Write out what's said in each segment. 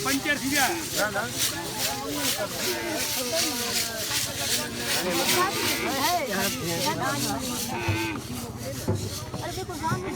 Puncture थी गया अरे देखो सामने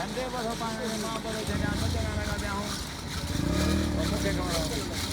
ठंडे बस पानी में मां पर ध्यान मत लगा दिया हूं और मुझे कमरा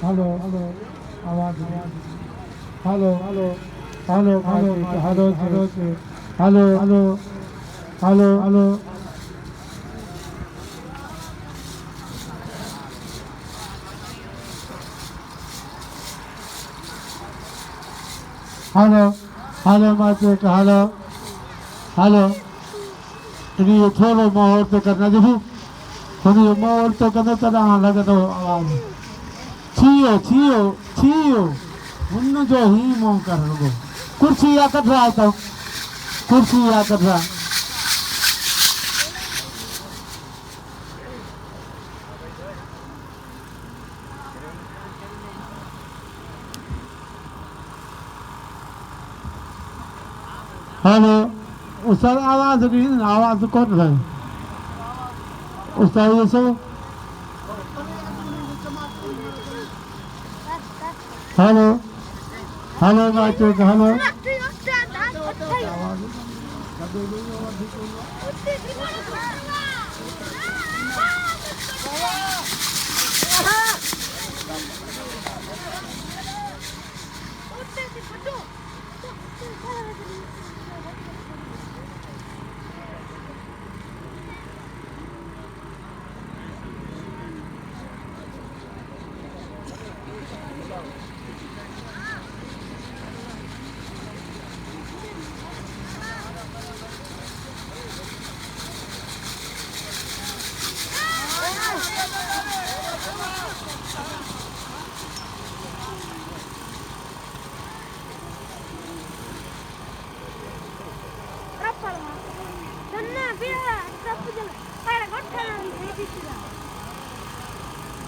हेलो आवाज hello hello hello hello hello hello hello hello hello hello hello hello market hello hello ये थोड़ा माहौल तो करना देखो थोड़ी माहौल तो करना तरह लगे तो आवाज छियो छियो छियो उन जो ही मों कर लो कुर्सी या कटरा तो कुर्सी या कटरा हेलो उस आवाज नहीं आवाज कौन है उस ये सब hello hello market hello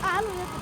Alô, eu tô.